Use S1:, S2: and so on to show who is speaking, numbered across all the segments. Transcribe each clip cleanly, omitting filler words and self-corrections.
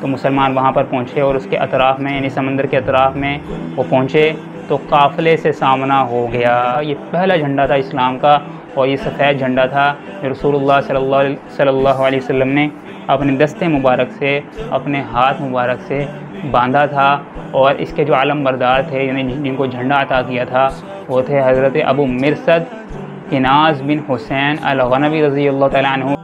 S1: تو مسلمان وہاں پر پہنچے اور اس کے اطراف میں یعنی سمندر کے اطراف میں وہ پہنچے تو قافلے سے سامنا ہو گیا۔ یہ پہلا جھنڈا تھا اسلام کا، اور یہ سفید جھنڈا تھا جو رسول اللہ صلی اللہ علیہ وسلم نے اپنے دستے مبارک سے، اپنے ہاتھ مبارک سے باندھا تھا، اور اس کے جو علم بردار تھے یعنی جن کو جھنڈا عطا کیا تھا وہ تھے حضرت ابو مرثد کناز بن حسین الغنوی رضی اللہ تعالیٰ عنہ۔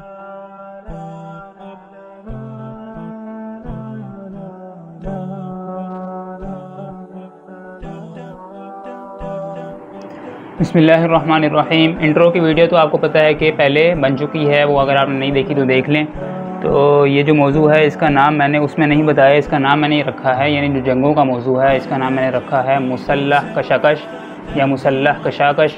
S1: بسم اللہ الرحمن الرحیم۔ انٹرو کی ویڈیو تو آپ کو پتہ ہے کہ پہلے بن چکی ہے، وہ اگر آپ نے نہیں دیکھی تو دیکھ لیں۔ تو یہ جو موضوع ہے اس کا نام میں نے اس میں نہیں بتایا، اس کا نام میں نے رکھا ہے، یعنی جو جنگوں کا موضوع ہے اس کا نام میں نے رکھا ہے مسلح کشاکش یا مسلح کشاکش۔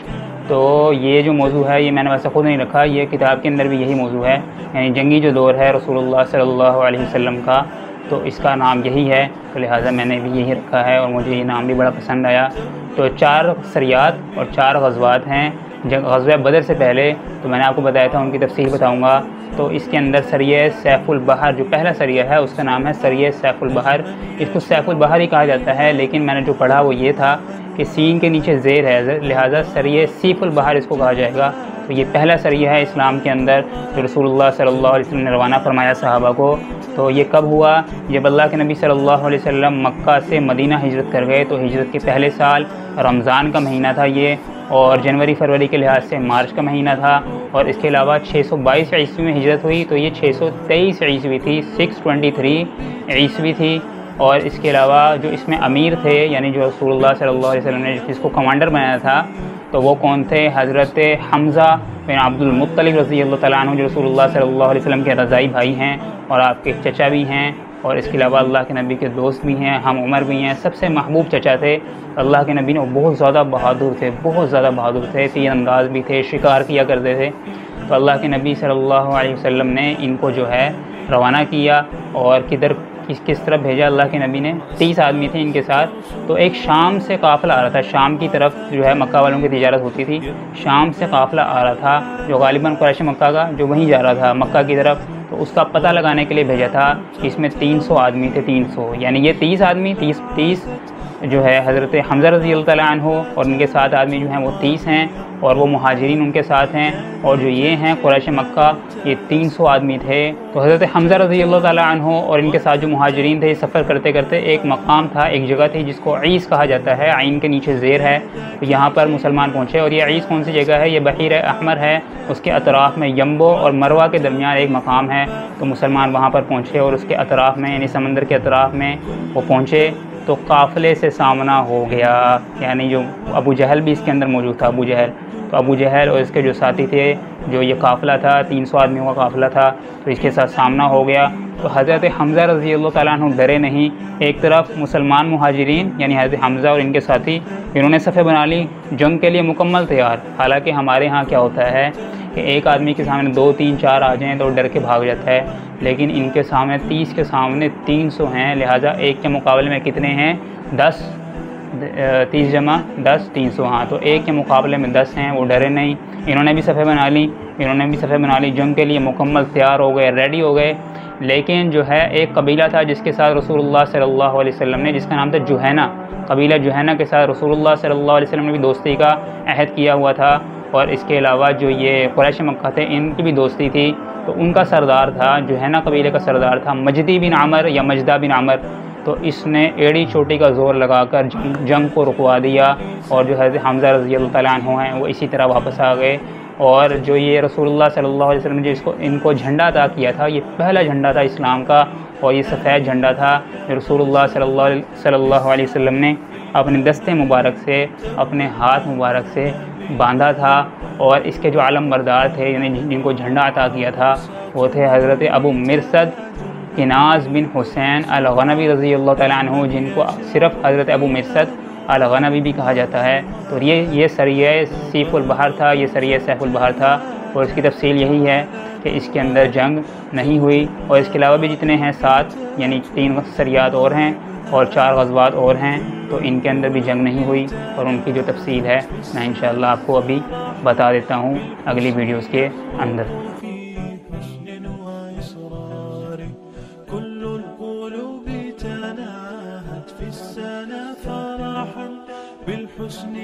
S1: تو یہ جو موضوع ہے یہ میں نے ویسے خود نہیں رکھا، یہ کتاب کے اندر بھی یہی موضوع ہے، یعنی جنگی جو دور ہے رسول اللہ صلی اللہ علیہ وسلم کا، تو اس کا نام یہی ہے، تو لہٰذا میں نے بھی یہی رکھا ہے اور مجھے یہ نام بھی بڑا پسند آیا۔ تو 4 سریات اور 4 غزوات ہیں۔ غزوہ بدر سے پہلے تو میں نے آپ کو بتایا تھا، ان کی تفصیل بتاؤں گا۔ تو اس کے اندر سریہ سیف البحر جو پہلا سریہ ہے اس کا نام ہے سریہ سیف البحر۔ اس کو سیف البحر ہی کہا جاتا ہے، لیکن میں نے جو پڑھا وہ یہ تھا کہ سین کے نیچے زیر ہے، لہٰذا سریہ سیف البحر اس کو کہا جائے گا۔ تو یہ پہلا سریہ ہے اسلام کے اندر جو رسول اللہ صلی اللہ علیہ وسلم نے روانہ فرمایا صحابہ کو۔ تو یہ کب ہوا؟ جب اللہ کے نبی صلی اللہ علیہ وسلم مکہ سے مدینہ ہجرت کر گئے، تو ہجرت کے پہلے سال رمضان کا مہینہ تھا یہ، اور جنوری فروری کے لحاظ سے مارچ کا مہینہ تھا، اور اس کے علاوہ 622 عیسوی میں ہجرت ہوئی تو یہ 623 عیسوی تھی، 623 عیسوی تھی۔ اور اس کے علاوہ جو اس میں امیر تھے یعنی جو رسول اللہ صلی اللہ علیہ وسلم نے جس کو کمانڈر بنایا تھا تو وہ کون تھے؟ حضرت حمزہ بن عبد المطلب رضی اللہ تعالیٰ عنہ، جو رسول اللہ صلی اللہ علیہ وسلم کے رضائی بھائی ہیں اور آپ کے چچا بھی ہیں، اور اس کے علاوہ اللہ کے نبی کے دوست بھی ہیں، ہم عمر بھی ہیں، سب سے محبوب چچا تھے اللہ کے نبی نے۔ وہ بہت زیادہ بہادر تھے، بہت زیادہ بہادر تھے، تیر انداز بھی تھے، شکار کیا کرتے تھے۔ تو اللہ کے نبی صلی اللہ علیہ وسلم نے ان کو جو ہے روانہ کیا، اور کس طرف بھیجا اللہ کے نبی نے؟ 30 آدمی تھے ان کے ساتھ۔ تو ایک شام سے قافلہ آ رہا تھا، شام کی طرف جو ہے مکہ والوں کی تجارت ہوتی تھی، شام سے قافلہ آ رہا تھا جو غالباً قریش مکہ کا جو وہیں جا رہا تھا مکہ کی طرف۔ تو اس کا پتہ لگانے کے لیے بھیجا تھا، اس میں 300 آدمی تھے، 300 یعنی یہ 30 آدمی 30 جو ہے حضرت حمزہ رضی اللہ تعالیٰ عنہ اور ان کے ساتھ آدمی جو ہیں وہ 30 ہیں، اور وہ مہاجرین ان کے ساتھ ہیں، اور جو یہ ہیں قریش مکہ یہ 300 آدمی تھے۔ تو حضرت حمزہ رضی اللہ تعالیٰ عنہ اور ان کے ساتھ جو مہاجرین تھے، سفر کرتے کرتے ایک مقام تھا، ایک جگہ تھی جس کو عیس کہا جاتا ہے، عین کے نیچے زیر ہے، تو یہاں پر مسلمان پہنچے۔ اور یہ عیس کون سی جگہ ہے؟ یہ بحیر احمر ہے، اس کے اطراف میں ینبو اور مروہ کے درمیان ایک مقام ہے، تو مسلمان وہاں پر پہنچے اور اس کے اطراف میں یعنی سمندر کے اطراف میں وہ پہنچے تو قافلے سے سامنا ہو گیا، یعنی جو ابو جہل بھی اس کے اندر موجود تھا، ابو جہل، تو ابو جہل اور اس کے جو ساتھی تھے، جو یہ قافلہ تھا 300 آدمیوں کا قافلہ تھا، تو اس کے ساتھ سامنا ہو گیا۔ تو حضرت حمزہ رضی اللہ تعالیٰ عنہ ڈرے نہیں، ایک طرف مسلمان مہاجرین یعنی حضرت حمزہ اور ان کے ساتھی انہوں نے صفیں بنا لی جنگ کے لیے مکمل تیار۔ حالانکہ ہمارے ہاں کیا ہوتا ہے کہ ایک آدمی کے سامنے 2 3 4 آ جائیں تو ڈر کے بھاگ جاتا ہے، لیکن ان کے سامنے 30 کے سامنے 300 ہیں، لہٰذا ایک کے مقابلے میں کتنے ہیں؟ 10، 30 جمع 10 300، ہاں، تو ایک کے مقابلے میں 10 ہیں، وہ ڈرے نہیں، انہوں نے بھی صفیں بنا لی، جنگ کے لیے مکمل تیار ہو گئے، ریڈی ہو گئے۔ لیکن جو ہے ایک قبیلہ تھا جس کے ساتھ رسول اللہ صلی اللہ علیہ وسلم نے، جس کا نام تھا جوہینہ، قبیلہ جوہینہ کے ساتھ رسول اللہ صلی اللہ علیہ وسلم نے بھی دوستی کا عہد کیا ہوا تھا، اور اس کے علاوہ جو یہ قریش مکہ تھے ان کی بھی دوستی تھی۔ تو ان کا سردار تھا، جوہینہ قبیلے کا سردار تھا مجدی بن عمر یا مجدہ بن عمر، تو اس نے ایڑی چوٹی کا زور لگا کر جنگ کو رکوا دیا، اور جو حضرت حمزہ رضی اللہ تعالیٰ عنہ ہیں وہ اسی طرح واپس آ گئے۔ اور جو یہ رسول اللہ صلی اللہ علیہ وسلم نے ان کو جھنڈا عطا کیا تھا، یہ پہلا جھنڈا تھا اسلام کا، اور یہ سفید جھنڈا تھا جو رسول اللہ صلی اللہ علیہ وسلم نے اپنے دستے مبارک سے، اپنے ہاتھ مبارک سے باندھا تھا، اور اس کے جو علم بردار تھے یعنی جن کو جھنڈا عطا کیا تھا وہ تھے حضرت ابو مرثد کناز بن حسین الغنوی رضی اللہ تعالیٰ عنہ، جن کو صرف حضرت ابو مرثد الغنوی بھی کہا جاتا ہے۔ تو یہ سریہ سیف البحر تھا، یہ سریہ سیف البحر تھا، اور اس کی تفصیل یہی ہے کہ اس کے اندر جنگ نہیں ہوئی، اور اس کے علاوہ بھی جتنے ہیں 7 یعنی 3 سریات اور ہیں اور 4 غزوات اور ہیں، تو ان کے اندر بھی جنگ نہیں ہوئی، اور ان کی جو تفصیل ہے میں انشاءاللہ آپ کو ابھی بتا دیتا ہوں اگلی ویڈیوز کے اندر۔
S2: مسنا فرحا بالحسن